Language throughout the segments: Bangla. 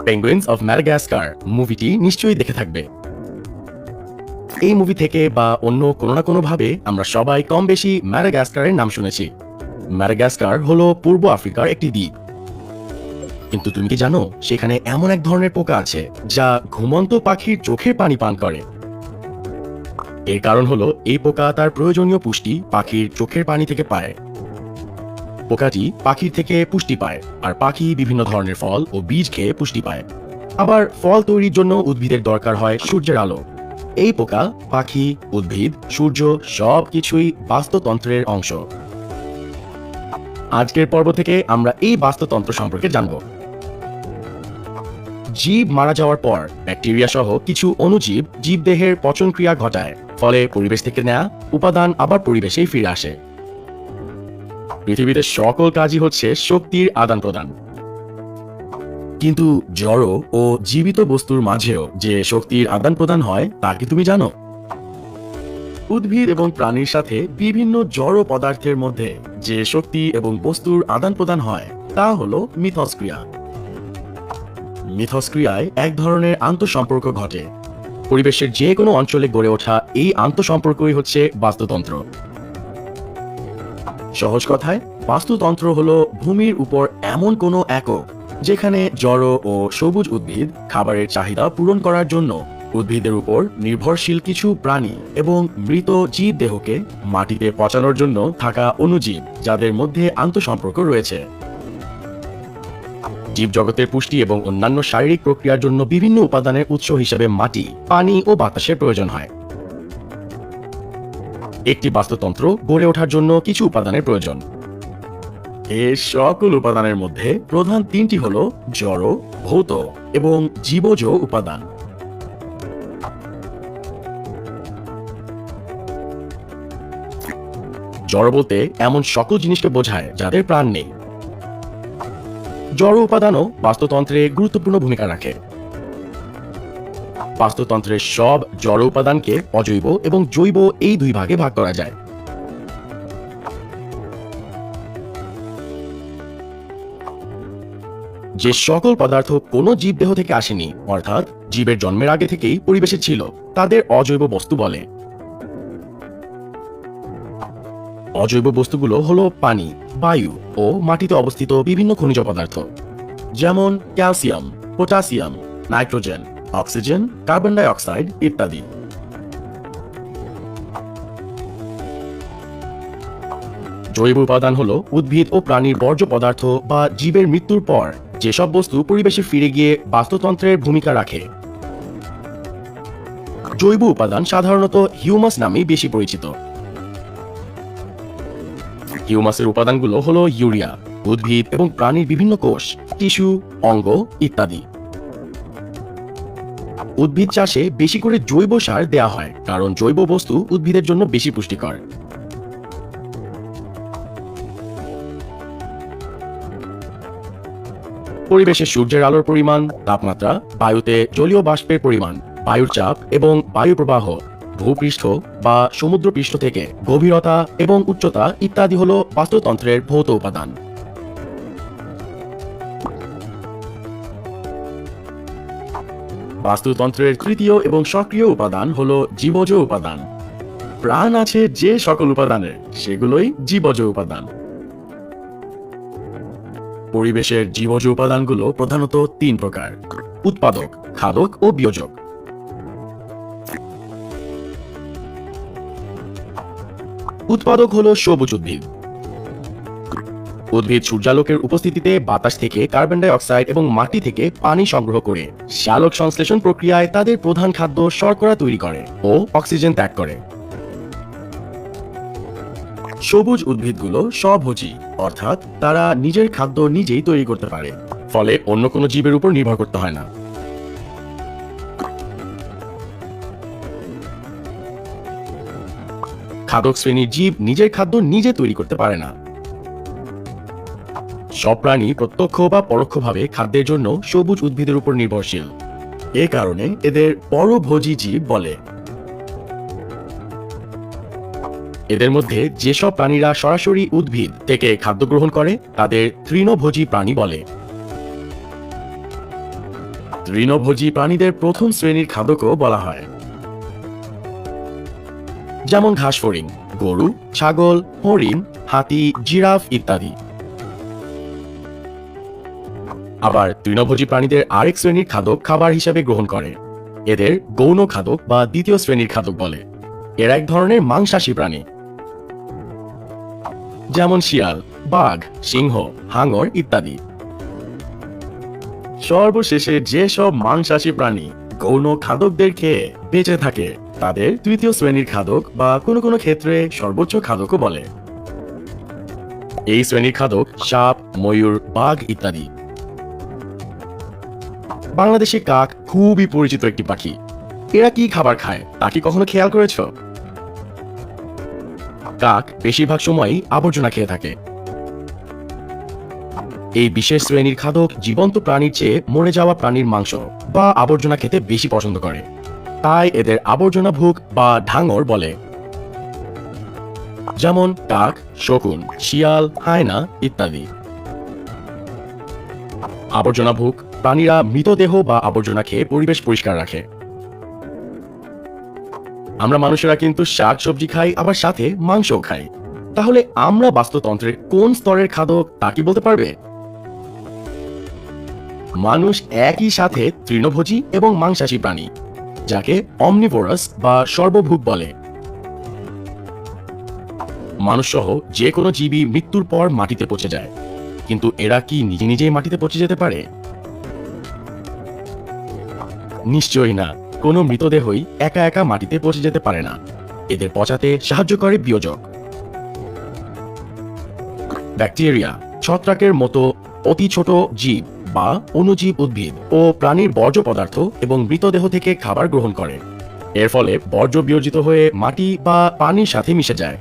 পেঙ্গুইনস অফ ম্যাডাগাস্কার মুভিটি নিশ্চয়ই দেখে থাকবে। এই মুভি থেকে বা অন্য কোনো না কোনো ভাবে আমরা সবাই কম বেশি ম্যাডাগাস্কারের নাম শুনেছি। ম্যাডাগাস্কার হলো পূর্ব আফ্রিকার একটি দ্বীপ। কিন্তু তুমি কি জানো সেখানে এমন এক ধরনের পোকা আছে যা ঘুমন্ত পাখির চোখের পানি পান করে? এর কারণ হলো এই পোকা তার প্রয়োজনীয় পুষ্টি পাখির চোখের পানি থেকে পায়। পোকাটি পাখির থেকে পুষ্টি পায়, আর পাখি বিভিন্ন ধরনের ফল ও বীজ খেয়ে পুষ্টি পায়। আবার ফল তৈরির জন্য উদ্ভিদের দরকার হয় সূর্যের আলো। এই পোকা, পাখি, উদ্ভিদ, সূর্য সবকিছুই বাস্তুতন্ত্রের অংশ। আজকের পর্ব থেকে আমরা এই বাস্তুতন্ত্র সম্পর্কে জানব। জীব মারা যাওয়ার পর ব্যাকটেরিয়া সহ কিছু অণুজীব জীবদেহের পচন ক্রিয়া ঘটায়, ফলে পরিবেশ থেকে নেয়া উপাদান আবার পরিবেশেই ফিরে আসে। পৃথিবীতে সকল কাজই হচ্ছে শক্তির আদান প্রদান। কিন্তু জড় ও জীবিত বস্তুর মাঝেও যে শক্তির আদান প্রদান হয় তা কি তুমি জানো? উদ্ভিদ এবং প্রাণীর সাথে বিভিন্ন জড় পদার্থের মধ্যে যে শক্তি এবং বস্তুর আদান প্রদান হয় তা হলো মিথস্ক্রিয়া। মিথস্ক্রিয়ায় এক ধরনের আন্তঃসম্পর্ক ঘটে। পরিবেশের যে কোনো অঞ্চলে গড়ে ওঠা এই আন্তঃসম্পর্কই হচ্ছে বাস্তুতন্ত্র। সহজ কথায়, বাস্তুতন্ত্র হলো ভূমির উপর এমন কোনো একক যেখানে জড় ও সবুজ উদ্ভিদ খাবারের চাহিদা পূরণ করার জন্য উদ্ভিদের উপর নির্ভরশীল কিছু প্রাণী এবং মৃত জীব দেহকে মাটিতে পচানোর জন্য থাকা অণুজীব যাদের মধ্যে আন্তঃসম্পর্ক রয়েছে। জীবজগতের পুষ্টি এবং অন্যান্য শারীরিক প্রক্রিয়ার জন্য বিভিন্ন উপাদানের উৎস হিসেবে মাটি, পানি ও বাতাসের প্রয়োজন হয়। একটি বাস্তুতন্ত্র গড়ে ওঠার জন্য কিছু উপাদানের প্রয়োজন। এই সকল উপাদানের মধ্যে প্রধান তিনটি হলো জড়, ভৌত এবং জীবজ উপাদান। জড় বলতে এমন সকল জিনিসকে বোঝায় যাদের প্রাণ নেই। জড় উপাদানও বাস্তুতন্ত্রে গুরুত্বপূর্ণ ভূমিকা রাখে। বাস্তুতন্ত্রের সব জড় উপাদানকে অজৈব এবং জৈব এই দুই ভাগে ভাগ করা যায়। যে সকল পদার্থ কোনো জীবদেহ থেকে আসেনি, অর্থাৎ জীবের জন্মের আগে থেকেই পরিবেশে ছিল, তাদের অজৈব বস্তু বলে। অজৈব বস্তুগুলো হলো পানি, বায়ু ও মাটিতে অবস্থিত বিভিন্ন খনিজ পদার্থ, যেমন calcium, potassium, nitrogen, oxygen, carbon dioxide ইত্যাদি। জৈব উপাদান হলো উদ্ভিদ ও প্রাণীর বর্জ্য পদার্থ বা জীবের মৃত্যুর পর যেসব বস্তু পরিবেশে ফিরে গিয়ে বাস্তুতন্ত্রের ভূমিকা রাখে। জৈব উপাদান সাধারণত হিউমাস নামেই বেশি পরিচিত। হিউমাসের উপাদানগুলো হলো ইউরিয়া, উদ্ভিদ এবং প্রাণীর বিভিন্ন কোষ, টিস্যু, অঙ্গ ইত্যাদি। উদ্ভিদ চাষে বেশি করে জৈব সার দেয়া হয়, কারণ জৈব বস্তু উদ্ভিদের জন্য বেশি পুষ্টিকর। পরিবেশে সূর্যের আলোর পরিমাণ, তাপমাত্রা, বায়ুতে জলীয় বাষ্পের পরিমাণ, বায়ুর চাপ এবং বায়ু প্রবাহ, ভূপৃষ্ঠ বা সমুদ্রপৃষ্ঠ থেকে গভীরতা এবং উচ্চতা ইত্যাদি হলো বাস্তুতন্ত্রের ভৌত উপাদান। বাস্তুতন্ত্রের তৃতীয় এবং সক্রিয় উপাদান হলো জীবজ উপাদান। প্রাণ আছে যে সকল উপাদানে, সেগুলোই জীবজ উপাদান। পরিবেশের জীবজ উপাদানগুলো প্রধানত তিন প্রকার: উৎপাদক, খাদক ও বিয়োজক। উৎপাদক হলো সবুজ উদ্ভিদ। উদ্ভিদ সূর্যালোকের উপস্থিতিতে বাতাস থেকে কার্বন ডাই অক্সাইড এবং মাটি থেকে পানি সংগ্রহ করে সালোক সংশ্লেষণ প্রক্রিয়ায় তাদের প্রধান খাদ্য শর্করা তৈরি করে ও অক্সিজেন ত্যাগ করে। সবুজ উদ্ভিদগুলো স্বভোজী, অর্থাৎ তারা নিজের খাদ্য নিজেই তৈরি করতে পারে, ফলে অন্য কোনো জীবের উপর নির্ভর করতে হয় না। খাদক শ্রেণীর জীব নিজের খাদ্য নিজে তৈরি করতে পারে না। সব প্রাণী প্রত্যক্ষ বা পরোক্ষভাবে খাদ্যের জন্য সবুজ উদ্ভিদের উপর নির্ভরশীল। এ কারণে এদের পরভোজী জীব বলে। এদের মধ্যে যেসব প্রাণীরা সরাসরি উদ্ভিদ থেকে খাদ্য গ্রহণ করে তাদের তৃণভোজী প্রাণী বলে। তৃণভোজী প্রাণীদের প্রথম শ্রেণীর খাদকও বলা হয়, যেমন ঘাস ফড়িং, গরু, ছাগল, হরিণ, হাতি, জিরাফ ইত্যাদি। আবার তৃণভোজী প্রাণীদের আরেক শ্রেণীর খাদক খাবার হিসেবে গ্রহণ করে। এদের গৌণ খাদক বা দ্বিতীয় শ্রেণীর খাদক বলে। এরা এক ধরনের মাংসাশী প্রাণী, যেমন শিয়াল, বাঘ, সিংহ, হাঙর ইত্যাদি। সর্বশেষে যেসব মাংসাশী প্রাণী গৌণ খাদকদের খেয়ে বেঁচে থাকে তাদের তৃতীয় শ্রেণীর খাদক বা কোনো কোনো ক্ষেত্রে সর্বোচ্চ খাদকও বলে। এই শ্রেণীর খাদক সাপ, ময়ূর, বাঘ ইত্যাদি। বাংলাদেশে কাক খুবই পরিচিত একটি পাখি। এরা কি খাবার খায় তা কি কখনো খেয়াল করেছ? কাক বেশিরভাগ সময়ই আবর্জনা খেয়ে থাকে। এই বিশেষ শ্রেণীর খাদক জীবন্ত প্রাণীর চেয়ে মরে যাওয়া প্রাণীর মাংস বা আবর্জনা খেতে বেশি পছন্দ করে। তাই এদের আবর্জনা ভুক বা ঢাঙর বলে। যেমন কাক, শকুন, শিয়াল, হায়না ইত্যাদি। আবর্জনা ভুক প্রাণীরা মৃতদেহ বা আবর্জনা খেয়ে পরিবেশ পরিষ্কার রাখে। আমরা মানুষেরা কিন্তু শাক সবজি খাই, আবার সাথে মাংসও খাই। তাহলে আমরা বাস্তুতন্ত্রের কোন স্তরের খাদক তা কি বলতে পারবে? মানুষ একই সাথে তৃণভোজী এবং মাংসাশী প্রাণী, যাকে অমনিভোরাস বা সর্বভুক বলে। মানুষ সহ যে কোনো জীবই মৃত্যুর পর মাটিতে পচে যায়, কিন্তু এরা কি নিজে নিজেই মাটিতে পচে যেতে পারে? নিশ্চয়ই না। কোনো মৃতদেহই একা একা মাটিতে পচে যেতে পারে না। এদের পচাতে সাহায্য করে বিয়োজক। ব্যাকটেরিয়া, ছত্রাকের মতো অতি ছোট জীব বা অণুজীব উদ্ভিদ ও প্রাণীর বর্জ্য পদার্থ এবং মৃতদেহ থেকে খাবার গ্রহণ করে। এর ফলে বর্জ্য বিয়োজিত হয়ে মাটি বা পানির সাথে মিশে যায়।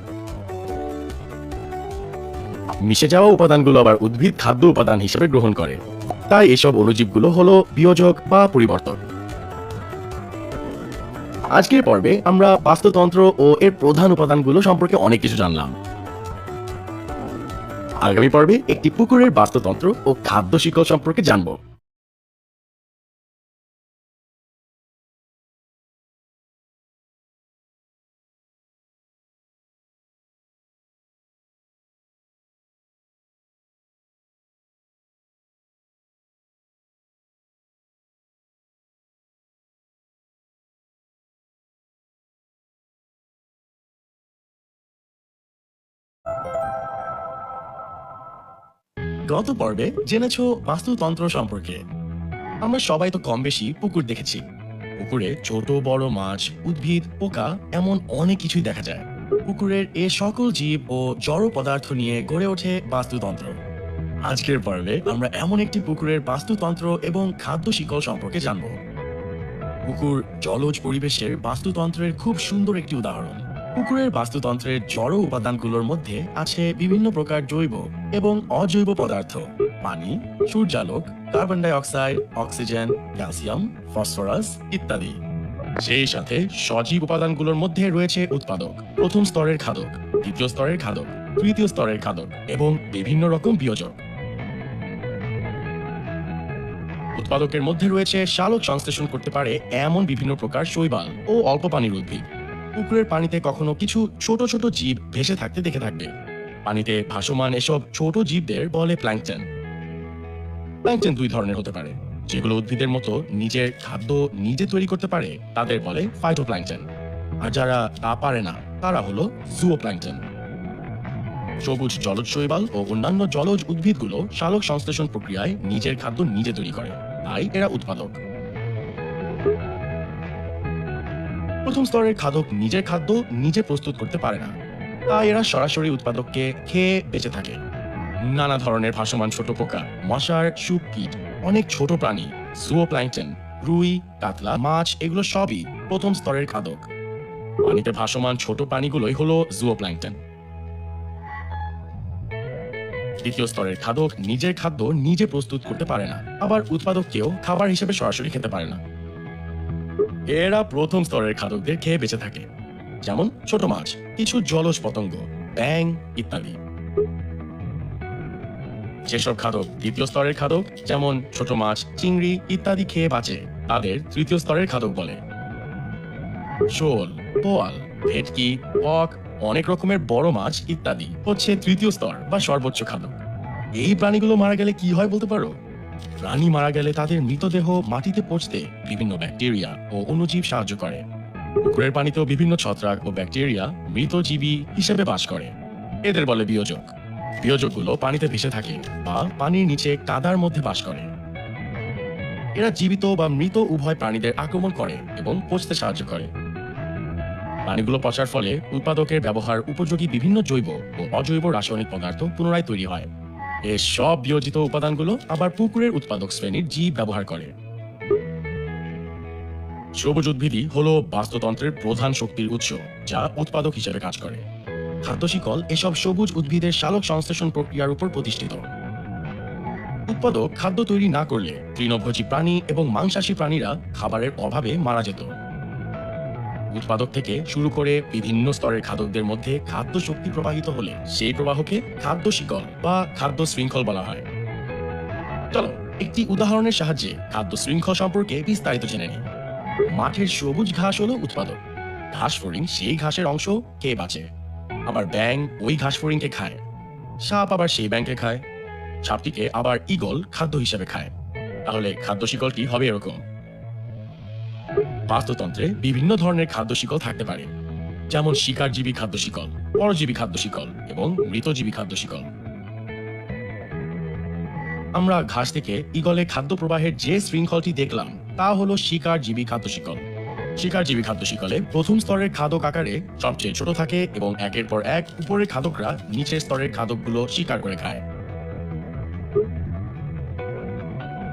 মিশে যাওয়া উপাদানগুলো আবার উদ্ভিদ খাদ্য উপাদান হিসেবে গ্রহণ করে। তাই এসব অণুজীবগুলো হলো বিয়োজক বা পরিবর্তক। আজকের পর্বে আমরা বাস্তুতন্ত্র ও এর প্রধান উপাদানগুলো সম্পর্কে অনেক কিছু জানলাম। আগামী পর্বে একটি পুকুরের বাস্তুতন্ত্র ও খাদ্য শিকল সম্পর্কে জানব। গত পর্বে জেনেছ বাস্তুতন্ত্র সম্পর্কে। আমরা সবাই তো কম বেশি পুকুর দেখেছি। পুকুরে ছোট বড় মাছ, উদ্ভিদ, পোকা এমন অনেক কিছুই দেখা যায়। পুকুরের এ সকল জীব ও জড় পদার্থ নিয়ে গড়ে ওঠে বাস্তুতন্ত্র। আজকের পর্বে আমরা এমন একটি পুকুরের বাস্তুতন্ত্র এবং খাদ্য শিকল সম্পর্কে জানব। পুকুর জলজ পরিবেশের বাস্তুতন্ত্রের খুব সুন্দর একটি উদাহরণ। পুকুরের বাস্তুতন্ত্রের জড় উপাদানগুলোর মধ্যে আছে বিভিন্ন প্রকার জৈব এবং অজৈব পদার্থ, পানি, সূর্যালোক, carbon die oxide, oxygen, calcium, phosphorus ইত্যাদি। সেই সাথে সজীব উপাদানগুলোর মধ্যে রয়েছে উৎপাদক, প্রথম স্তরের খাদক, দ্বিতীয় স্তরের খাদক, তৃতীয় স্তরের খাদক এবং বিভিন্ন রকম বিয়োজক। উৎপাদকের মধ্যে রয়েছে সালোক সংশ্লেষণ করতে পারে এমন বিভিন্ন প্রকার শৈবাল ও অল্প পানির উদ্ভিদ। পুকুরের পানিতে কখনো কিছু ছোট ছোট জীব ভেসে থাকতে দেখে থাকবে। পানিতে ভাসমান এসব ছোট জীবদের বলে প্ল্যাঙ্কটন। প্ল্যাঙ্কটন দুই ধরনের হতে পারে। যেগুলো উদ্ভিদের মতো নিজের খাদ্য নিজে তৈরি করতে পারে তাদের বলে ফাইটোপ্ল্যাঙ্কটন, আর যারা তা পারে না তারা হলো জুওপ্ল্যাঙ্কটন। সবুজ জলজ শৈবাল ও অন্যান্য জলজ উদ্ভিদগুলো সালোক সংশ্লেষণ প্রক্রিয়ায় নিজের খাদ্য নিজে তৈরি করে, তাই এরা উৎপাদক। প্রথম স্তরের খাদক নিজের খাদ্য নিজে প্রস্তুত করতে পারে না, তাই এরা সরাসরি উৎপাদককে খেয়ে বেঁচে থাকে। নানা ধরনের ভাসমান ছোট পোকা, মশার, সুপ কীট, অনেক ছোট প্রাণী, জুওপ্ল্যাঙ্কটন, রুই, কাতলা, মাছ এগুলো সবই প্রথম স্তরের খাদক। পানিতে ভাসমান ছোট প্রাণীগুলোই হলো জুওপ্ল্যাঙ্কটন। দ্বিতীয় স্তরের খাদক নিজের খাদ্য নিজে প্রস্তুত করতে পারে না, আবার উৎপাদককেও খাবার হিসেবে সরাসরি খেতে পারে না। এরা প্রথম স্তরের খাদকদের খেয়ে বেঁচে থাকে, যেমন ছোট মাছ, কিছু জলজ পতঙ্গ, ব্যাঙ ইত্যাদি। যেসব খাদক দ্বিতীয় স্তরের খাদক, যেমন ছোট মাছ, চিংড়ি ইত্যাদি খেয়ে বাঁচে, তাদের তৃতীয় স্তরের খাদক বলে। শোল, বোয়াল, ভেটকি, বক, অনেক রকমের বড় মাছ ইত্যাদি হচ্ছে তৃতীয় স্তর বা সর্বোচ্চ খাদক। এই প্রাণীগুলো মারা গেলে কি হয় বলতে পারো? প্রাণী মারা গেলে তাদের মৃতদেহ মাটিতে পচতে বিভিন্ন ব্যাকটেরিয়া ও অণুজীব সাহায্য করে। পুকুরের পানিতেও বিভিন্ন ছত্রাক ও ব্যাকটেরিয়া মৃত জীবী হিসেবে বাস করে। এদের বলে বিয়োজক। বিয়োজকগুলো পানিতে ভেসে থাকে বা পানির নিচে কাদার মধ্যে বাস করে। এরা জীবিত বা মৃত উভয় প্রাণীদের আক্রমণ করে এবং পচতে সাহায্য করে। প্রাণীগুলো পচার ফলে উৎপাদকের ব্যবহার উপযোগী বিভিন্ন জৈব ও অজৈব রাসায়নিক পদার্থ পুনরায় তৈরি হয়। এই সব বিয়োজিত উপাদানগুলো আবার পুকুরের উৎপাদক শ্রেণীর জীব ব্যবহার করে। সবুজ উদ্ভিদই হলো বাস্তুতন্ত্রের প্রধান শক্তির উৎস, যা উৎপাদক হিসেবে কাজ করে। খাদ্য শিকল এসব সবুজ উদ্ভিদের সালোক সংশ্লেষণ প্রক্রিয়ার উপর প্রতিষ্ঠিত। উৎপাদক খাদ্য তৈরি না করলে তৃণভোজী প্রাণী এবং মাংসাশী প্রাণীরা খাবারের অভাবে মারা যেত। উৎপাদক থেকে শুরু করে বিভিন্ন স্তরের খাদকদের মধ্যে খাদ্য শক্তি প্রবাহিত হলে সেই প্রবাহকে খাদ্য শিকল বা খাদ্য শৃঙ্খল বলা হয়। চলো একটি উদাহরণের সাহায্যে খাদ্য শৃঙ্খল সম্পর্কে বিস্তারিত জেনে নিই। মাঠের সবুজ ঘাস হলো উৎপাদক। ঘাস ফড়িং সেই ঘাসের অংশ খেয়ে বাঁচে। আবার ব্যাঙ ওই ঘাস ফড়িংকে খায়। সাপ আবার সেই ব্যাঙকে খায়। সাপটিকে আবার ঈগল খাদ্য হিসেবে খায়। তাহলে খাদ্য শিকলটি হবে এরকম। বাস্তুতন্ত্রে বিভিন্ন ধরনের খাদ্য শিকল থাকতে পারে, যেমন শিকারজীবী খাদ্য শিকল, পরজীবী খাদ্য শিকল এবং মৃতজীবী খাদ্য শিকল। আমরা ঘাস থেকে ঈগলে খাদ্য প্রবাহের যে শৃঙ্খলটি দেখলাম তা হলো শিকারজীবী খাদ্য শিকল। শিকারজীবী খাদ্য শিকলে প্রথম স্তরের খাদক আকারে সবচেয়ে ছোট থাকে এবং একের পর এক উপরের খাদকরা নিচের স্তরের খাদকগুলো শিকার করে খায়।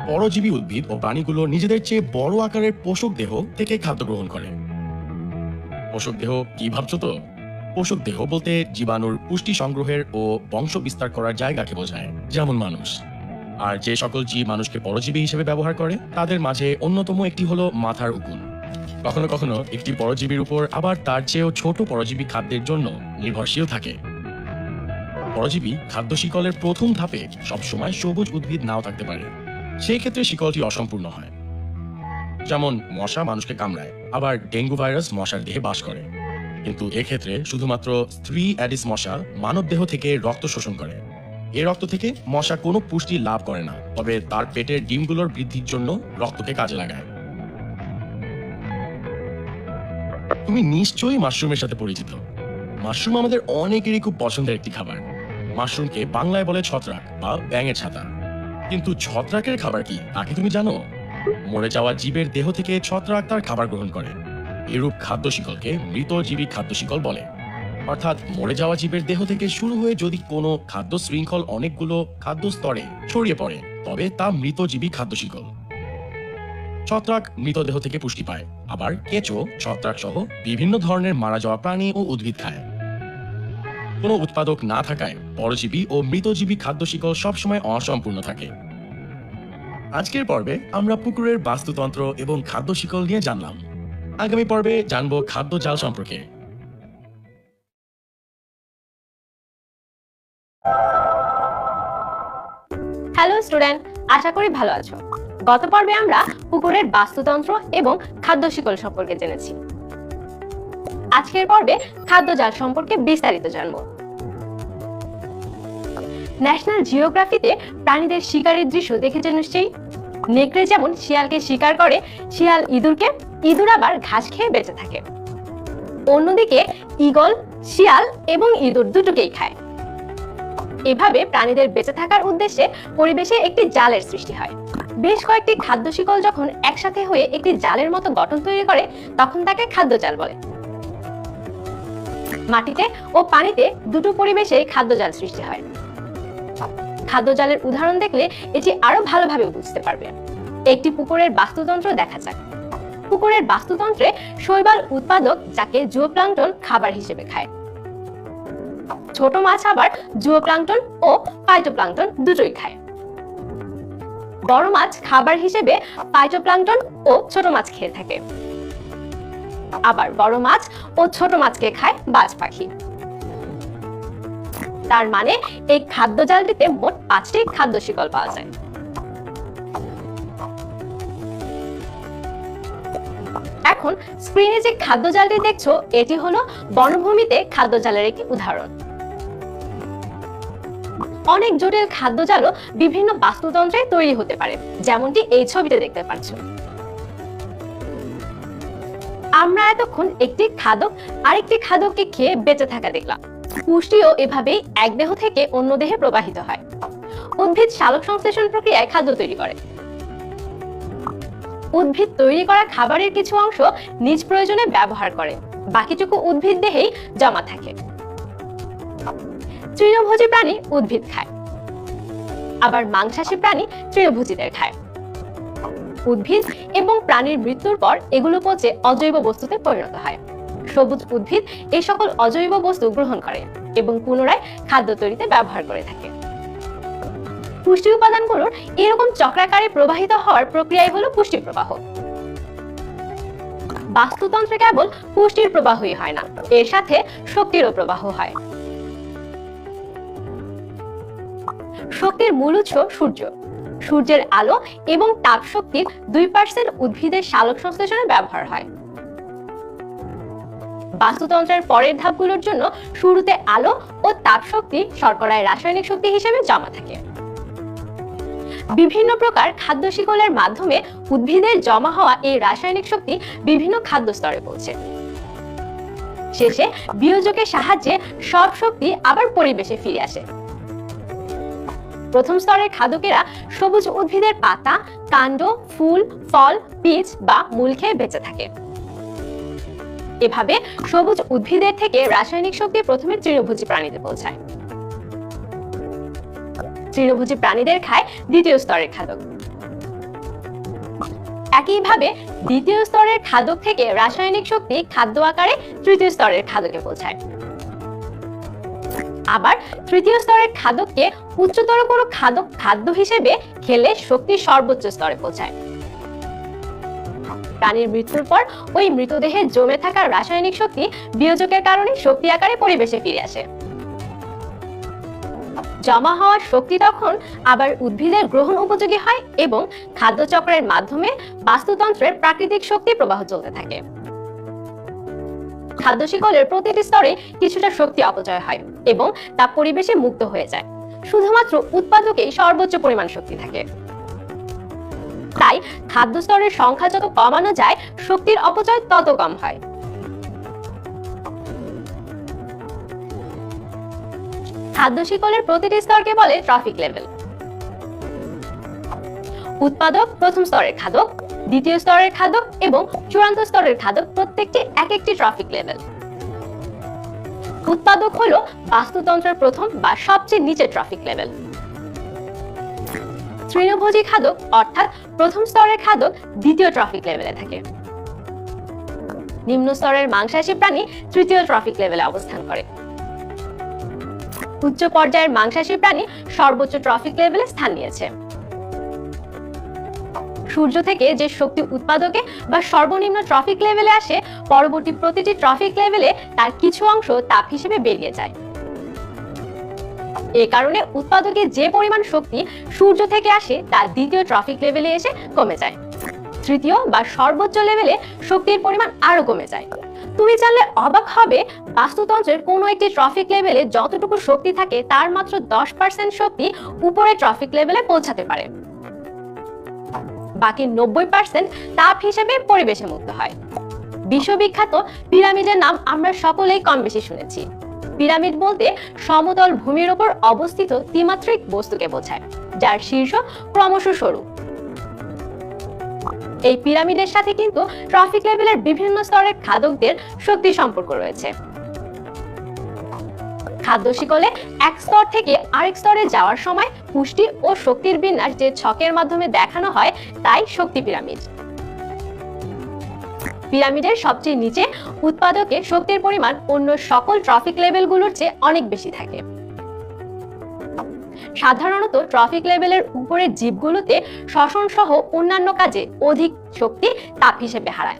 পরজীবী উদ্ভিদ ও প্রাণীগুলো নিজেদের চেয়ে বড় আকারের পোষক দেহ থেকে খাদ্য গ্রহণ করে। পোষক দেহ কি ভাবছো তো? পোষক দেহ বলতে জীবাণুর পুষ্টি সংগ্রহের ও বংশ বিস্তার করার জায়গাকে বোঝায়, যেমন মানুষ। আর যে সকল জীব মানুষকে পরজীবী হিসেবে ব্যবহার করে তাদের মাঝে অন্যতম একটি হলো মাথার উকুন। কখনো কখনো একটি পরজীবীর উপর আবার তার চেয়েও ছোট পরজীবী খাদ্যের জন্য নির্ভরশীল থাকে। পরজীবী খাদ্য শিকলের প্রথম ধাপে সবসময় সবুজ উদ্ভিদ নাও থাকতে পারে। সেই ক্ষেত্রে শিকলটি অসম্পূর্ণ হয়। যেমন মশা মানুষকে কামড়ায়, আবার ডেঙ্গু ভাইরাস মশার দেহে বাস করে। কিন্তু এক্ষেত্রে শুধুমাত্র স্ত্রী অ্যাডিস মশা মানব দেহ থেকে রক্ত শোষণ করে। এই রক্ত থেকে মশা কোনো পুষ্টি লাভ করে না, তবে তার পেটের ডিমগুলোর বৃদ্ধির জন্য রক্তকে কাজে লাগায়। তুমি নিশ্চয়ই মাশরুমের সাথে পরিচিত। মাশরুম আমাদের অনেকেরই খুব পছন্দের একটি খাবার। মাশরুমকে বাংলায় বলে ছত্রাক বা ব্যাঙের ছাতা। কিন্তু ছত্রাকের খাবার কি তা কি তুমি জানো? মরে যাওয়া জীবের দেহ থেকে ছত্রাক তার খাবার গ্রহণ করে। এরূপ খাদ্য শিকলকে মৃতজীবী খাদ্য শিকল বলে। অর্থাৎ মরে যাওয়া জীবের দেহ থেকে শুরু হয়ে যদি কোনো খাদ্য শৃঙ্খল অনেকগুলো খাদ্য স্তরে ছড়িয়ে পড়ে তবে তা মৃতজীবী খাদ্য শিকল। ছত্রাক মৃতদেহ থেকে পুষ্টি পায়, আবার কেঁচো ছত্রাক সহ বিভিন্ন ধরনের মারা যাওয়া প্রাণী ও উদ্ভিদ খায়। কোনো উৎপাদক না থাকায় পরজীবী ও মৃতজীবী খাদ্য শিকল সবসময় অসম্পূর্ণ থাকে। আজকের পর্বে আমরা পুকুরের বাস্তুতন্ত্র এবং খাদ্য শিকল নিয়ে জানলাম। আগামী পর্বে জানবো খাদ্য জাল সম্পর্কে। হ্যালো স্টুডেন্ট, আশা করি ভালো আছো। গত পর্বে আমরা পুকুরের বাস্তুতন্ত্র এবং খাদ্য শিকল সম্পর্কে জেনেছি। আজকের পর্বে খাদ্য জাল সম্পর্কে বিস্তারিত জানবো। ন্যাশনাল জিওগ্রাফিতে প্রাণীদের শিকারের দৃশ্য দেখেছে নিশ্চয়ই। নেকড়ে যেমন শিয়ালকে শিকার করে, শিয়াল ইঁদুরকে, ইঁদুর আবার ঘাস খেয়ে বেঁচে থাকে। অন্যদিকে ঈগল শিয়াল এবং ইঁদুর দুটোকেই খায়। এভাবে প্রাণীদের বেঁচে থাকার উদ্দেশ্যে পরিবেশে একটি জালের সৃষ্টি হয়। বেশ কয়েকটি খাদ্য শিকল যখন একসাথে হয়ে একটি জালের মতো গঠন তৈরি করে তখন তাকে খাদ্য জাল বলে। মাটিতে ও পানিতে দুটো পরিবেশে খাদ্য জাল সৃষ্টি হয়। খাদ্য জালের উদাহরণ দেখলে এটি আরো ভালোভাবে বুঝতে পারবে। একটি পুকুরের বাস্তুতন্ত্র দেখা যাক। পুকুরের বাস্তুতন্ত্রে শৈবাল উৎপাদক যাকে জুওপ্লাঙ্কটন খাবার হিসেবে খায়। ছোট মাছ আবার জুওপ্লাঙ্কটন ও ফাইটোপ্লাঙ্কটন দুটোই খায়। বড় মাছ খাবার হিসেবে ফাইটোপ্লাঙ্কটন ও ছোট মাছ খেয়ে থাকে। আবার বড় মাছ ও ছোট মাছকে খায় বাজ পাখি। তার মানে এই খাদ্য জালটিতে মোট 5টি খাদ্য শিকল পাওয়া যায়। এখন স্ক্রিনে যে খাদ্য জালটি দেখছো এটি হলো বনভূমিতে খাদ্য জালের একটি উদাহরণ। অনেক জটিল খাদ্য জালও বিভিন্ন বাস্তুতন্ত্রে তৈরি হতে পারে, যেমনটি এই ছবিতে দেখতে পাচ্ছ। আমরা এতক্ষণ একটি খাদক আরেকটি খাদককে খেয়ে বেঁচে থাকা দেখলাম। পুষ্টিও এভাবেই এক দেহ থেকে অন্য দেহে প্রবাহিত হয়। উদ্ভিদ সালোক সংশ্লেষণ প্রক্রিয়ায় খাদ্য তৈরি করে। উদ্ভিদ তৈরি করা খাবারের কিছু অংশ নিজ প্রয়োজনে ব্যবহার করে, বাকিটুকু উদ্ভিদ দেহেই জমা থাকে। তৃণভোজী প্রাণী উদ্ভিদ খায়, আবার মাংসাশী প্রাণী তৃণভোজীদের খায়। উদ্ভিদ এবং প্রাণীর মৃত্যুর পর এগুলো পচে অজৈব বস্তুতে পরিণত হয়। সবুজ উদ্ভিদ এই সকল অজৈব বস্তু গ্রহণ করে এবং পুনরায় খাদ্য তৈরিতে ব্যবহার করে থাকে। পুষ্টি উপাদানগুলোর এরকম চক্রাকারে প্রবাহিত হওয়ার প্রক্রিয়াই হলো পুষ্টি প্রবাহ। বাস্তুতন্ত্রে কেবল পুষ্টির প্রবাহই হয় না, এর সাথে শক্তিরও প্রবাহ হয়। শক্তির মূল উৎস সূর্য। সূর্যের আলো এবং তাপ শক্তির 2% উদ্ভিদের সালোক সংশ্লেষণে ব্যবহার হয়। বাস্তুতন্ত্রের পরের ধাপগুলোর জন্য শুরুতে আলো ও তাপ শক্তি শর্করায় রাসায়নিক শক্তি হিসেবে জমা থাকে। বিভিন্ন প্রকার খাদ্য শিকলের মাধ্যমে উদ্ভিদের জমা হওয়া এই রাসায়নিক শক্তি বিভিন্ন খাদ্য স্তরে পৌঁছে। শেষে বিয়োজকের সাহায্যে সব শক্তি আবার পরিবেশে ফিরে আসে। প্রথম স্তরের খাদকেরা সবুজ উদ্ভিদের পাতা, কাণ্ড, ফুল, ফল, বীজ বা মূল খেয়ে বেঁচে থাকে। এভাবে সবুজ উদ্ভিদের থেকে রাসায়নিক শক্তি প্রথমে তৃণভোজী প্রাণীতে পৌঁছায়। তৃণভোজী প্রাণীদের খায় দ্বিতীয় স্তরের খাদক। একইভাবে দ্বিতীয় স্তরের খাদক থেকে রাসায়নিক শক্তি খাদ্য আকারে তৃতীয় স্তরের খাদকে পৌঁছায়। আবার তৃতীয় স্তরের খাদককে উচ্চতর কোনো খাদক খাদ্য হিসেবে খেলে শক্তি সর্বোচ্চ স্তরে পৌঁছায়। প্রাণীর মৃত্যুর পর ওই মৃতদেহে জমে থাকা রাসায়নিক শক্তি বিয়োজকের কারণে শক্তি আকারে পরিবেশে ফিরে আসে। জমা হওয়া শক্তি তখন আবার উদ্ভিদের গ্রহণ উপযোগী হয় এবং খাদ্য চক্রের মাধ্যমে বাস্তুতন্ত্রের প্রাকৃতিক শক্তি প্রবাহ চলতে থাকে। খাদ্য শিকলের প্রতিটি স্তরে কিছুটা শক্তি অপচয় হয় এবং তা পরিবেশে মুক্ত হয়ে যায়। শুধুমাত্র উৎপাদকেই সর্বোচ্চ পরিমাণ শক্তি থাকে। তাই খাদ্য স্তরের সংখ্যা যত কমানো যায়, শক্তির অপচয় তত কম হয়। খাদ্য শিকলের প্রতিটি স্তরকে বলে ট্রফিক লেভেল। উৎপাদক প্রথম স্তরের খাদক, দ্বিতীয় স্তরের খাদক এবং চূড়ান্ত স্তরের খাদক প্রত্যেকটি এক একটি ট্রফিক লেভেল। উৎপাদক হলো বাস্তুতন্ত্রের প্রথম বা সবচেয়ে নিচের ট্রফিক লেভেল। তৃণভোজী খাদক অর্থাৎ প্রথম স্তরের খাদক দ্বিতীয় ট্রফিক লেভেলে থাকে। নিম্ন স্তরের মাংসাশী প্রাণী তৃতীয় ট্রফিক লেভেলে অবস্থান করে। উচ্চ পর্যায়ের মাংসাশী প্রাণী সর্বোচ্চ ট্রফিক লেভেলে স্থান নিয়েছে। সূর্য থেকে যে শক্তি উৎপাদকে বা সর্বনিম্ন ট্রফিক লেভেলে আসে, পরবর্তী প্রতিটি ট্রফিক লেভেলে তার কিছু অংশ তাপ হিসেবে বেরিয়ে যায়। এ কারণে উৎপাদকে যে পরিমাণ শক্তি সূর্য থেকে আসে তা দ্বিতীয় ট্রফিক লেভেলে এসে কমে যায়। তৃতীয় বা সর্বোচ্চ লেভেলে শক্তির পরিমাণ আরো কমে যায়। তুমি জানলে অবাক হবে, বাস্তুতন্ত্রের কোনো একটি ট্রফিক লেভেলে যতটুকু শক্তি থাকে তার মাত্র 10% শক্তি উপরে ট্রফিক লেভেলে পৌঁছাতে পারে। বাকি 90% তাপ হিসেবে পরিবেশে মুক্ত হয়। বিশ্ববিখ্যাত পিরামিডের নাম আমরা সকলেই কম বেশি শুনেছি। পিরামিড বলতে সমতল ভূমির উপর অবস্থিত ত্রিমাত্রিক বস্তুকে বোঝায়, যার শীর্ষ ক্রমশ সরু। এই পিরামিডের সাথে কিন্তু ট্রফিক লেভেলের বিভিন্ন স্তরের খাদকদের শক্তি সম্পর্ক রয়েছে। খাদ্য শিকলে এক স্তর থেকে আরেক স্তরে যাওয়ার সময় পুষ্টি ও শক্তির বিন্যাস যে ছকের মাধ্যমে দেখানো হয় তাই শক্তি পিরামিড। পিরামিডের সবচেয়ে নিচে উৎপাদকে শক্তির পরিমাণ অন্য সকল ট্রফিক লেভেলগুলোর চেয়ে অনেক বেশি থাকে। সাধারণত ট্রফিক লেভেলের উপরের জীবগুলোতে শ্বসন সহ অন্যান্য কাজে অধিক শক্তি তাপ হিসেবে হারায়।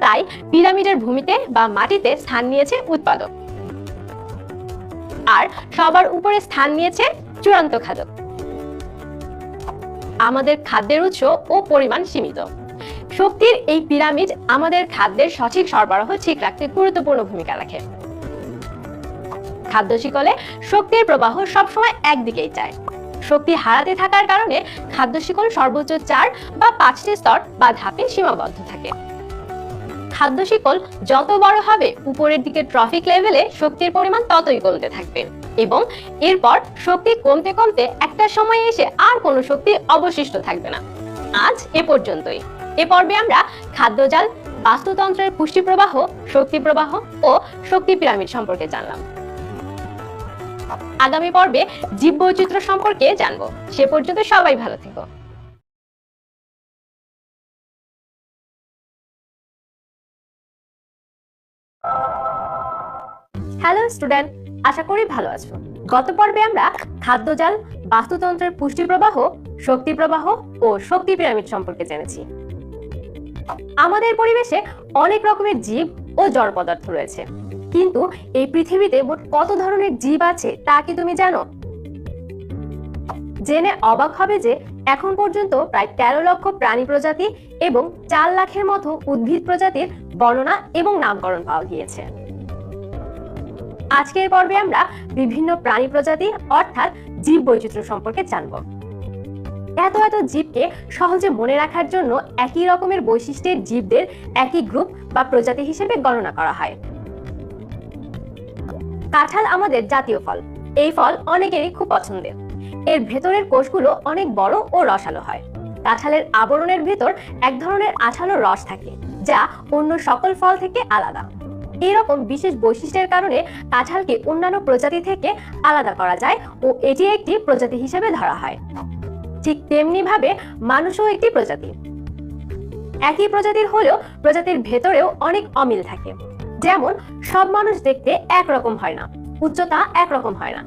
তাই পিরামিডের ভূমিতে বা মাটিতে স্থান নিয়েছে উৎপাদক। আর সবার উপরে স্থান নিয়েছে চূড়ান্ত খাদক। আমাদের খাদ্যের উৎস ও পরিমাণ সীমিত। শক্তির এই পিরামিড আমাদের খাদ্যের সঠিক সরবরাহ ঠিক রাখতে গুরুত্বপূর্ণ ভূমিকা রাখে। খাদ্য শিকলে শক্তির প্রবাহ সবসময় একদিকেই যায়। শক্তি হারাতে থাকার কারণে খাদ্য শিকল সর্বোচ্চ 4 বা 5টি স্তর বা ধাপে সীমাবদ্ধ থাকে। খাদ্য শিকল যত বড় হবে উপরের দিকে ট্রফিক লেভেলে শক্তির পরিমাণ ততই কমতে থাকবে এবং এরপর শক্তি কমতে কমতে একটা সময় এসে আর কোনো শক্তি অবশিষ্ট থাকবে না। আজ এ পর্যন্তই। এ পর্বে আমরা খাদ্যজাল, বাস্তুতন্ত্রের পুষ্টি প্রবাহ, শক্তি প্রবাহ ও শক্তি পিরামিড সম্পর্কে জানলাম। আগামী পর্বে জীববৈচিত্র্য সম্পর্কে জানবো। সে পর্যন্ত সবাই ভালো থেকো। হ্যালো স্টুডেন্ট, আশা করি ভালো আছো। গত পর্বে আমরা খাদ্যজাল, বাস্তুতন্ত্রের পুষ্টি প্রবাহ, শক্তি প্রবাহ ও শক্তি পিরামিড সম্পর্কে জেনেছি। আমাদের পরিবেশে অনেক রকমের জীব ও জড় পদার্থ রয়েছে, কিন্তু এই পৃথিবীতে মোট কত ধরনের জীব আছে তা কি তুমি জানো? জেনে অবাক হবে যে এখন পর্যন্ত প্রায় 13 লক্ষ প্রাণী প্রজাতি এবং 4 লাখের মতো উদ্ভিদ প্রজাতির বর্ণনা এবং নামকরণ পাওয়া গিয়েছে। আজকের পর্বে আমরা বিভিন্ন প্রাণী প্রজাতি অর্থাৎ জীব বৈচিত্র্য সম্পর্কে জানব। এত জীবকে সহজে মনে রাখার জন্য একই রকমের বৈশিষ্ট্যের জীবদের একই গ্রুপ বা প্রজাতি হিসেবে গণনা করা হয়। কাঁঠাল আমাদের জাতীয় ফল। এই ফল অনেকেরই খুব পছন্দের। এর ভেতরের কোষগুলো অনেক বড় ও রসালো হয়। কাঁঠালের আবরণের ভেতর এক ধরনের আঠালো রস থাকে, যা অন্য সকল ফল থেকে আলাদা। এরকম বিশেষ বৈশিষ্ট্যের কারণে কাঁঠালকে অন্যান্য প্রজাতি থেকে আলাদা করা যায় ও এটি একটি প্রজাতি হিসেবে ধরা হয়। ঠিক তেমনি ভাবে মানুষও একটি প্রজাতি। একই প্রজাতির হলেও প্রজাতির ভেতরেও অনেক অমিল থাকে। যেমন সব মানুষ দেখতে একরকম হয় না, উচ্চতা একরকম হয় না।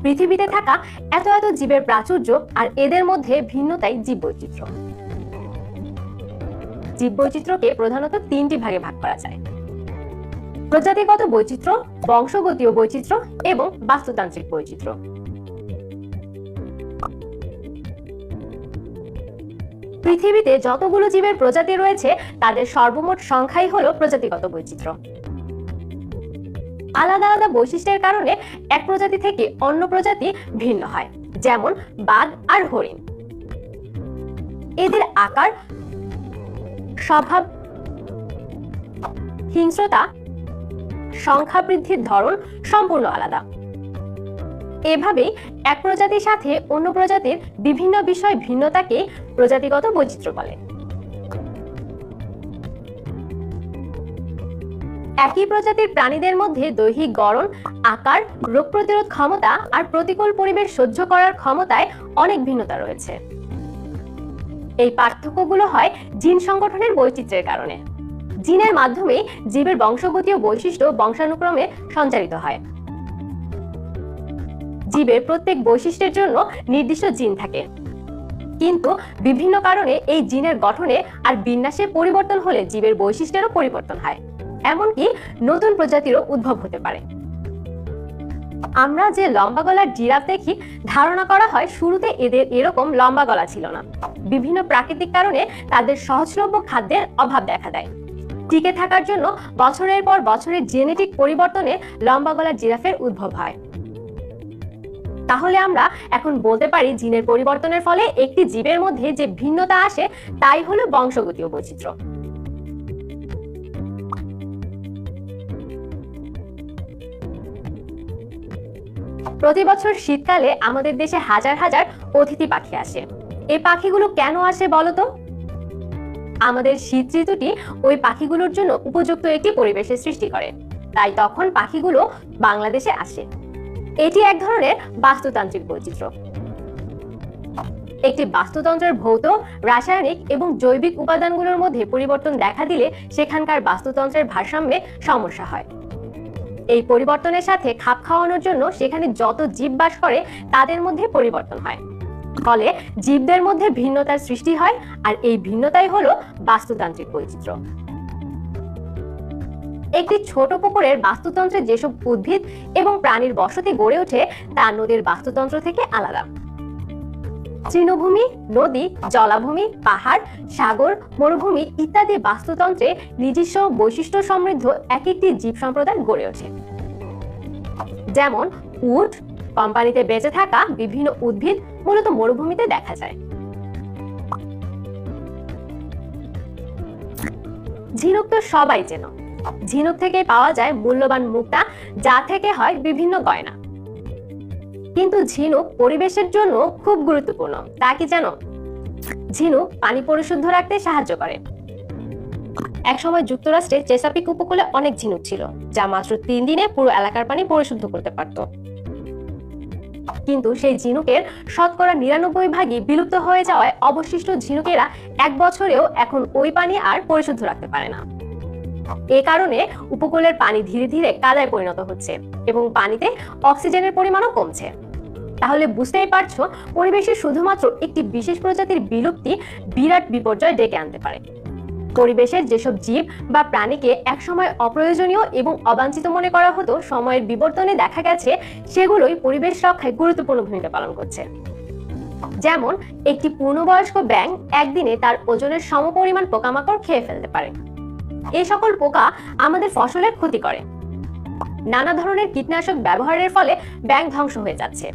পৃথিবীতে থাকা এত জীবের প্রাচুর্য আর এদের মধ্যে ভিন্নতাই জীববৈচিত্র্য। জীববৈচিত্র্যকে প্রধানত 3টি ভাগে ভাগ করা যায়: প্রজাতিগত বৈচিত্র্য, বংশগতীয় বৈচিত্র্য এবং বাস্তুতান্ত্রিক বৈচিত্র্য। পৃথিবীতে যতগুলো জীবের প্রজাতি রয়েছে তাদের সর্বমোট সংখ্যাই হলো প্রজাতিগত বৈচিত্র্য। আলাদা আলাদা বৈশিষ্ট্যের কারণে এক প্রজাতি থেকে অন্য প্রজাতি ভিন্ন হয়, যেমন বাঘ আর হরিণ। এদের আকার, স্বভাব, হিংস্রতা, সংখ্যা বৃদ্ধির ধরন সম্পূর্ণ আলাদা। এভাবেই এক প্রজাতির সাথে অন্য প্রজাতির বিভিন্ন বিষয় ভিন্নতাকে প্রজাতিগত বৈচিত্র্য বলে। একই প্রজাতির প্রাণীদের মধ্যে দৈহিক গড়ন, আকার, রোগ প্রতিরোধ ক্ষমতা আর প্রতিকূল পরিবেশ সহ্য করার ক্ষমতায় অনেক ভিন্নতা রয়েছে। এই পার্থক্যগুলো হয় জিন সংগঠনের বৈচিত্র্যের কারণে। জিনের মাধ্যমে জীবের বংশগতীয় বৈশিষ্ট্য বংশানুক্রমে সঞ্চারিত হয়। জীবের প্রত্যেক বৈশিষ্ট্যের জন্য নির্দিষ্ট জিন থাকে, কিন্তু বিভিন্ন কারণে এই জিনের গঠনে আর বিন্যাসে পরিবর্তন হলে জীবের বৈশিষ্ট্যেরও পরিবর্তন হয়, এমনকি নতুন প্রজাতিরও উদ্ভব হতে পারে। আমরা যে লম্বা গলার জিরাফ দেখি, ধারণা করা হয় শুরুতে এদের এরকম লম্বা গলা ছিল না। বিভিন্ন প্রাকৃতিক কারণে তাদের সহজলভ্য খাদ্যের অভাব দেখা দেয়। টিকে থাকার জন্য বছরের পর বছরের জেনেটিক পরিবর্তনে লম্বা গলার জিরাফের উদ্ভব হয়। তাহলে আমরা এখন বলতে পারি জিনের পরিবর্তনের ফলে একটি জীবের মধ্যে যে ভিন্নতা আসে তাই হলো বংশগতীয় বৈচিত্র্য। প্রতি বছর শীতকালে আমাদের দেশে হাজার হাজার অতিথি পাখি আসে। এই পাখিগুলো কেন আসে বলতো? আমাদের শীত ঋতুটি ওই পাখিগুলোর জন্য উপযুক্ত একটি পরিবেশের সৃষ্টি করে, তাই তখন পাখিগুলো বাংলাদেশে আসে। এটি এক ধরনের বাস্তুতান্ত্রিক বৈচিত্র্য। একটি বাস্তুতন্ত্রের ভৌত, রাসায়নিক এবং জৈবিক উপাদানগুলোর মধ্যে পরিবর্তন দেখা দিলে সেখানকার বাস্তুতন্ত্রের ভারসাম্যে সমস্যা হয়। এই পরিবর্তনের সাথে খাপ খাওয়ানোর জন্য সেখানে যত জীব বাস করে তাদের মধ্যে পরিবর্তন হয়, ফলে জীবদের মধ্যে ভিন্নতার সৃষ্টি হয়, আর এই ভিন্নতাই হলো বাস্তুতান্ত্রিক বৈচিত্র্য। একটি ছোট পুকুরের বাস্তুতন্ত্রে যেসব উদ্ভিদ এবং প্রাণীর বসতি গড়ে ওঠে তা নদীর বাস্তুতন্ত্র থেকে আলাদা। তৃণভূমি, নদী, জলাভূমি, পাহাড়, সাগর, মরুভূমি ইত্যাদি বাস্তুতন্ত্রে নিজস্ব বৈশিষ্ট্য সমৃদ্ধ এক একটি জীব সম্প্রদায় গড়ে ওঠে। যেমন উট, কোম্পানিতে বেঁচে থাকা বিভিন্ন উদ্ভিদ মূলত মরুভূমিতে দেখা যায়। ঝিনুক তো সবাই চেনো। ঝিনুক থেকে পাওয়া যায় মূল্যবান মুক্তা, যা থেকে হয় বিভিন্ন গয়না। কিন্তু ঝিনুক পরিবেশের জন্য খুব গুরুত্বপূর্ণ, তা কি জানো? ঝিনুক পানি পরিশুদ্ধ রাখতে সাহায্য করে। একসময় যুক্তরাষ্ট্রে চেসাপিক উপকূলে অনেক ঝিনুক ছিল, যা মাত্র 3 দিনে পুরো এলাকার পানি পরিশুদ্ধ করতে পারত। কিন্তু সেই ঝিনুকের শতকরা 99 ভাগই বিলুপ্ত হয়ে যাওয়ায় অবশিষ্ট ঝিনুকেরা 1 বছরেও এখন ওই পানি আর পরিশুদ্ধ রাখতে পারে না। এ কারণে উপকূলের পানি ধীরে ধীরে কাদায় পরিণত হচ্ছে এবং পানিতে অক্সিজেনের পরিমাণও কমছে। তাহলে বুঝতেই পারছো, পরিবেশে শুধুমাত্র একটি বিশেষ প্রজাতির বিলুপ্তি বিরাট বিপর্যয় ডেকে আনতে পারে। পরিবেশের যেসব জীব বা প্রাণীকে একসময় অপ্রয়োজনীয় এবং অবাঞ্ছিত মনে করা হতো, সময়ের বিবর্তনে দেখা গেছে সেগুলোই পরিবেশ রক্ষায় গুরুত্বপূর্ণ ভূমিকা পালন করছে। যেমন একটি পূর্ণবয়স্ক ব্যাঙ একদিনে তার ওজনের সমপরিমাণ পোকামাকড় খেয়ে ফেলতে পারে। এই সকল পোকা আমাদের ফসলের ক্ষতি করে। নানা ধরনের কীটনাশক ব্যবহারের ফলে ব্যাঙ ধ্বংস হয়ে যাচ্ছে।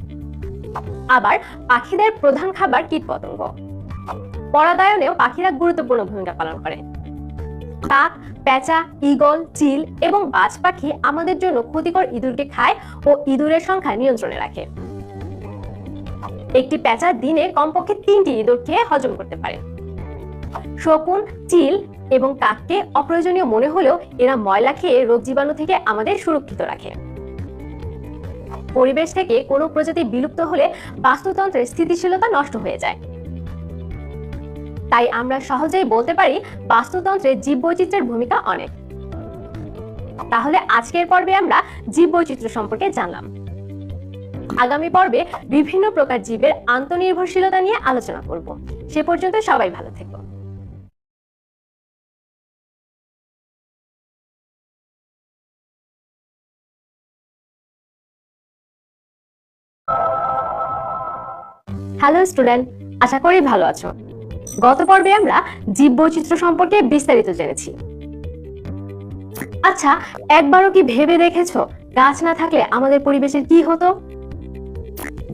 আবার পাখিদের প্রধান খাবার কীটপতঙ্গ। পরাগায়নেও পাখিরা গুরুত্বপূর্ণ ভূমিকা পালন করে। কাক, পেঁচা, ঈগল, চিল এবং বাজ পাখি আমাদের জন্য ক্ষতিকর ইঁদুরকে খায় ও ইঁদুরের সংখ্যা নিয়ন্ত্রণে রাখে। একটি পেঁচা দিনে কমপক্ষে 3টি ইঁদুর খেয়ে হজম করতে পারে। শকুন, চিল এবং কাককে অপ্রয়োজনীয় মনে হলেও এরা ময়লা খেয়ে রোগ জীবাণু থেকে আমাদের সুরক্ষিত রাখে। পরিবেশ থেকে কোনো প্রজাতি বিলুপ্ত হলে বাস্তুতন্ত্রের স্থিতিশীলতা নষ্ট হয়ে যায়। তাই আমরা সহজেই বলতে পারি বাস্তুতন্ত্রে জীববৈচিত্র্যের ভূমিকা অনেক। তাহলে আজকের পর্বে আমরা জীববৈচিত্র্য সম্পর্কে জানলাম। আগামী পর্বে বিভিন্ন প্রকার জীবের আন্তঃনির্ভরশীলতা নিয়ে আলোচনা করব। সে পর্যন্ত সবাই ভালো থেকো। হ্যালো স্টুডেন্ট, আশা করি ভালো আছো। গত পর্বে আমরা জীববৈচিত্র্য সম্পর্কে বিস্তারিত জেনেছি। আচ্ছা, একবারও কি ভেবে দেখেছো গাছ না থাকলে আমাদের পরিবেশের কি হতো?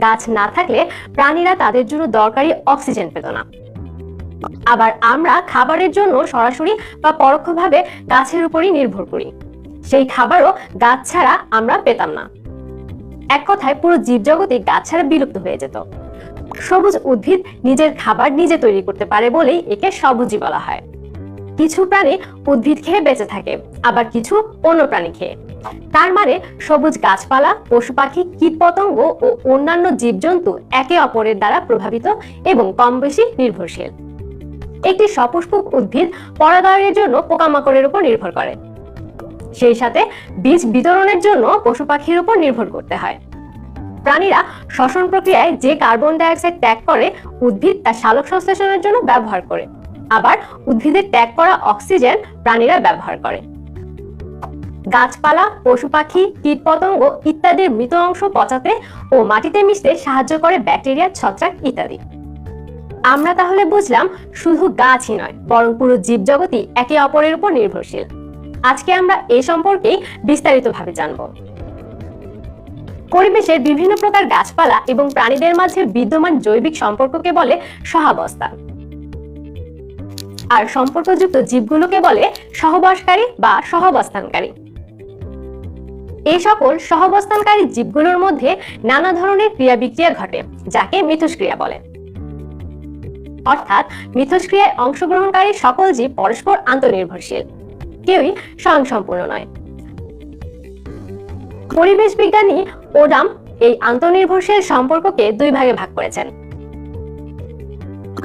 গাছ না থাকলে প্রাণীরা তাদের জন্য দরকারি অক্সিজেন পেত না। আবার আমরা খাবারের জন্য সরাসরি বা পরোক্ষভাবে গাছের উপরই নির্ভর করি। সেই খাবারও গাছ ছাড়া আমরা পেতাম না। এক কথায় পুরো জীবজগৎই গাছ ছাড়া বিলুপ্ত হয়ে যেত। সবুজ উদ্ভিদ নিজের খাবার নিজে তৈরি করতে পারে বলেই একে সবুজই বলা হয়। কিছু প্রাণী উদ্ভিদ খেয়ে বেঁচে থাকে, আবার কিছু অন্য প্রাণী খেয়ে। তার মানে সবুজ গাছপালা, পশু পাখি, কীটপতঙ্গ ও অন্যান্য জীবজন্তু একে অপরের দ্বারা প্রভাবিত এবং কম বেশি নির্ভরশীল। একটি সপুষ্পক উদ্ভিদ পরাগায়নের জন্য পোকামাকড়ের উপর নির্ভর করে। সেই সাথে বীজ বিতরণের জন্য পশু পাখির উপর নির্ভর করতে হয়। প্রাণীরা শ্বসন প্রক্রিয়ায় যে কার্বন ডাই অক্সাইড ত্যাগ করে, উদ্ভিদ তার সালোক সংশ্লেষণের জন্য ব্যবহার করে। আবার উদ্ভিদের ত্যাগ করা অক্সিজেন প্রাণীরা ব্যবহার করে। গাছপালা, পশু পাখি, কীটপতঙ্গ ইত্যাদির মৃত অংশ পচাতে ও মাটিতে মিশতে সাহায্য করে ব্যাকটেরিয়া, ছত্রাক ইত্যাদি। আমরা তাহলে বুঝলাম শুধু গাছই নয়, বরং পুরো জীবজগৎই একে অপরের উপর নির্ভরশীল। আজকে আমরা এই সম্পর্কেই বিস্তারিতভাবে জানব। পরিবেশের বিভিন্ন প্রকার গাছপালা এবং প্রাণীদের মাঝে বিদ্যমান জৈবিক সম্পর্ককে বলে সহাবস্থান, আর সম্পর্কযুক্ত জীবগুলোকে বলে সহবাসকারী বা সহাবস্থানকারী। এই সকল সহাবস্থানকারী জীবগুলোর মধ্যে নানা ধরনের ক্রিয়া বিক্রিয়া ঘটে, যাকে মিথস্ক্রিয়া বলে। অর্থাৎ মিথস্ক্রিয়ায় অংশগ্রহণকারী সকল জীব পরস্পর আন্তঃনির্ভরশীল, কেউই স্বয়ংসম্পূর্ণ নয়। পরিবেশ বিজ্ঞানী ওডাম এই আন্তঃনির্ভরশীল সম্পর্ককে 2 ভাগে ভাগ করেছেন: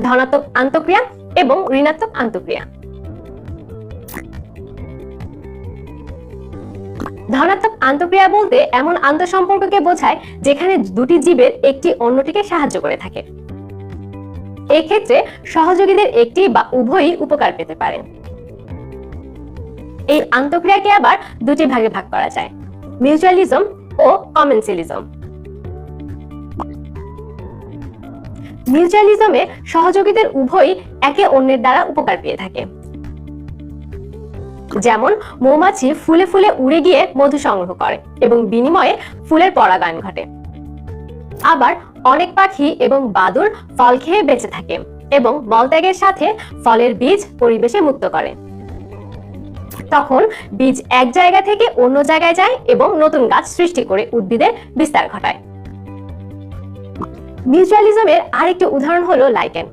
ধনাত্মক আন্তঃক্রিয়া এবং ঋণাত্মক আন্তঃক্রিয়া। ধনাত্মক আন্তঃক্রিয়া বলতে এমন আন্তঃসম্পর্ককে বোঝায় যেখানে দুটি জীবের একটি অন্যটিকে সাহায্য করে থাকে। এক্ষেত্রে সহযোগীদের একটি বা উভয়ই উপকার পেতে পারেন। এই আন্তঃক্রিয়াকে আবার দুটি ভাগে ভাগ করা যায়, মিউচুয়ালিজম ও কমেন্সিয়ালিজম। মিউচুয়ালিজমে সহযোগীদের উভয়ই একে অন্যের দ্বারা উপকার পেয়ে থাকে। যেমন মৌমাছি ফুলে ফুলে উড়ে গিয়ে মধু সংগ্রহ করে এবং বিনিময়ে ফুলের পরাগায়ন ঘটে। আবার অনেক পাখি এবং বাদুড় ফল খেয়ে বেঁচে থাকে এবং মলত্যাগের সাথে ফলের বীজ পরিবেশে মুক্ত করে। তখন বীজ এক জায়গা থেকে অন্য জায়গায় যায় এবং নতুন গাছ সৃষ্টি করে উদ্ভিদের বিস্তার ঘটায়। মিউচুয়ালিজমের আরেকটি উদাহরণ হলো লাইকেন।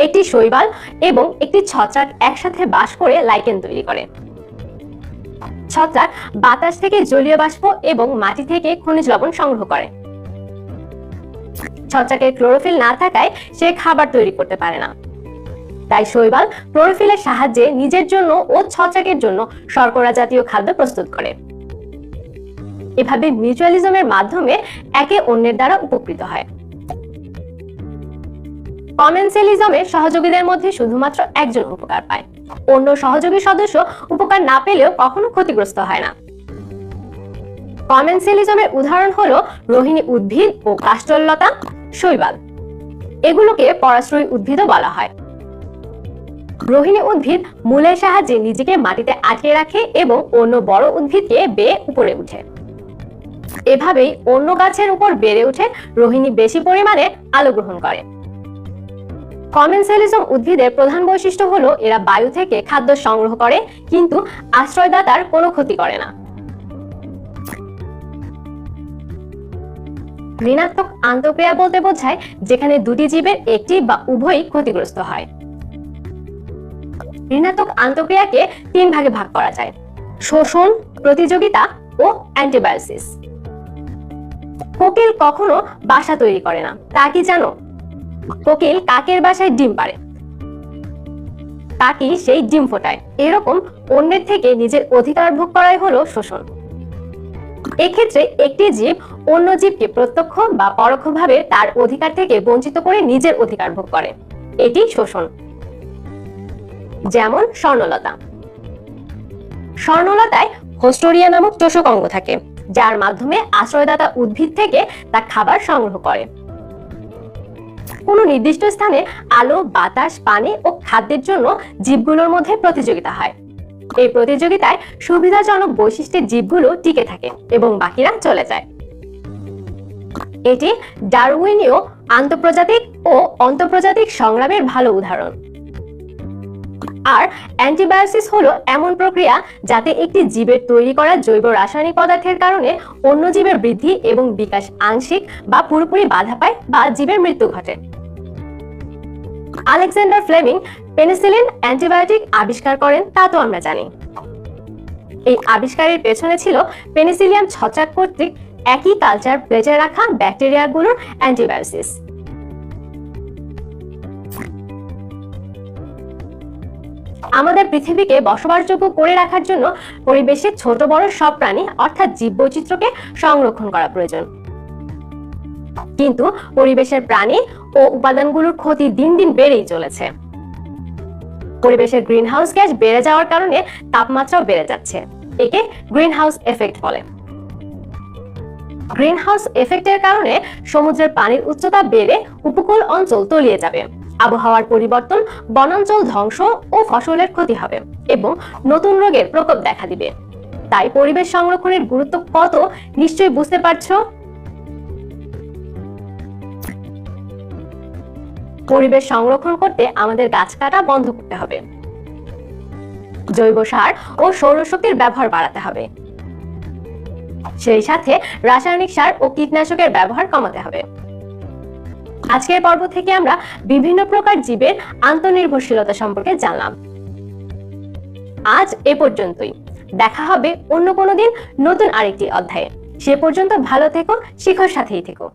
একটি শৈবাল এবং একটি ছত্রাক একসাথে বাস করে লাইকেন তৈরি করে। ছত্রাক বাতাস থেকে জলীয় বাষ্প এবং মাটি থেকে খনিজ লবণ সংগ্রহ করে। ছত্রাকের ক্লোরোফিল না থাকায় সে খাবার তৈরি করতে পারে না, তাই শৈবাল ক্লোরোফিলের সাহায্যে নিজের জন্য ও ছত্রাকের জন্য শর্করা জাতীয় খাদ্য প্রস্তুত করে। এভাবে মিউচুয়ালিজমের মাধ্যমে একে অন্যের দ্বারা উপকৃত হয়। কমেন্সিয়ালিজমে সহযোগীদের মধ্যে শুধুমাত্র একজন উপকার পায়, অন্য সহযোগী সদস্য উপকার না পেলেও কখনো ক্ষতিগ্রস্ত হয় না। কমেন্সিয়ালিজমের উদাহরণ হলো রোহিণী উদ্ভিদ ও কাষ্ঠলতা, শৈবাল। এগুলোকে পরাশ্রয়ী উদ্ভিদও বলা হয়। রোহিণী উদ্ভিদ মূলের সাহায্যে নিজেকে মাটিতে আটকে রাখে এবং অন্য বড় উদ্ভিদকে বেয়ে উপরে উঠে। এভাবেই অন্য গাছের উপর বেড়ে উঠে রোহিণী বেশি পরিমাণে আলো গ্রহণ করে। কমেন্সিয়ালিজম উদ্ভিদের প্রধান বৈশিষ্ট্য হলো এরা বায়ু থেকে খাদ্য সংগ্রহ করে কিন্তু আশ্রয়দাতার কোনো ক্ষতি করে না। ঋণাত্মক আন্তঃক্রিয়া বলতে বোঝায় যেখানে দুটি জীবের একটি বা উভয়ই ক্ষতিগ্রস্ত হয়। ঋণাত্মক আন্তঃক্রিয়াকে তিন ভাগে ভাগ করা যায়: শোষণ, প্রতিযোগিতা ও অ্যান্টিবায়োসিস। কোকিল কখনো বাসা তৈরি করে না, তা কি জানো? কোকিল কাকের বাসায় ডিম পাড়ে, কাকই সেই ডিম ফোটায়। এরকম অন্যের থেকে নিজের অধিকার ভোগ করাই হলো শোষণ। এক্ষেত্রে একটি জীব অন্য জীবকে প্রত্যক্ষ বা পরোক্ষভাবে তার অধিকার থেকে বঞ্চিত করে নিজের অধিকার ভোগ করে, এটি শোষণ। যেমন স্বর্ণলতা। স্বর্ণলতায় হোস্টোরিয়া নামক তোষক অঙ্গ থাকে, যার মাধ্যমে আশ্রয়দাতা উদ্ভিদ থেকে তা খাবার সংগ্রহ করে। কোনো নির্দিষ্ট স্থানে আলো, বাতাস, পানি ও খাদ্যের জন্য জীবগুলোর মধ্যে প্রতিযোগিতা হয়। এই প্রতিযোগিতায় সুবিধাজনক বৈশিষ্ট্যের জীবগুলো টিকে থাকে এবং বাকিরা চলে যায়। এটি ডারউইনীয় আন্তঃপ্রজাতিক ও অন্তঃপ্রজাতিক সংগ্রামের ভালো উদাহরণ। আর অ্যান্টিবায়োসিস হলো এমন প্রক্রিয়া যাতে একটি জীবের তৈরি করা জৈব রাসায়নিক পদার্থের কারণে অন্য জীবের বৃদ্ধি এবং বিকাশ আংশিক বা পুরোপুরি বাধা পায় বা জীবের মৃত্যু ঘটে। আলেকজান্ডার ফ্লেমিং পেনিসিলিন অ্যান্টিবায়োটিক আবিষ্কার করেন, তা তো আমরা জানি। এই আবিষ্কারের পেছনে ছিল পেনিসিলিয়াম ছত্রাক কর্তৃক একই কালচার প্লেটে রাখা ব্যাকটেরিয়াগুলোর অ্যান্টিবায়োসিস। আমাদের পৃথিবীকে বসবাসযোগ্য করে রাখার জন্য পরিবেশে ছোট বড় সব প্রাণী অর্থাৎ জীববৈচিত্র্যকে সংরক্ষণ করা প্রয়োজন। কিন্তু পরিবেশের প্রাণী ও উপাদানগুলোর ক্ষতি দিন দিন বেড়েই চলেছে। পরিবেশের গ্রিনহাউস গ্যাস বেড়ে যাওয়ার কারণে তাপমাত্রাও বেড়ে যাচ্ছে। একে গ্রিনহাউস এফেক্ট বলে। গ্রিনহাউস এফেক্টের কারণে সমুদ্রের পানির উচ্চতা বেড়ে উপকূল অঞ্চল তলিয়ে যাবে, আবহাওয়ার পরিবর্তন, বনাঞ্চল ধ্বংস ও ফসলের ক্ষতি হবে এবং নতুন রোগের প্রকোপ দেখা দিবে। তাই পরিবেশ সংরক্ষণের গুরুত্ব কত নিশ্চয়ই বুঝতে পারছো। পরিবেশ সংরক্ষণ করতে আমাদের গাছ কাটা বন্ধ করতে হবে, জৈব সার ও সৌরশক্তির ব্যবহার বাড়াতে হবে, সেই সাথে রাসায়নিক সার ও কীটনাশকের ব্যবহার কমাতে হবে। আজকের পর্ব থেকে আমরা বিভিন্ন প্রকার জীবের আন্তঃনির্ভরশীলতা সম্পর্কে জানলাম। আজ এ পর্যন্তই, দেখা হবে অন্য কোনো দিন নতুন আরেকটি অধ্যায়ে। সে পর্যন্ত ভালো থেকো, শিক্ষার সাথেই থেকো।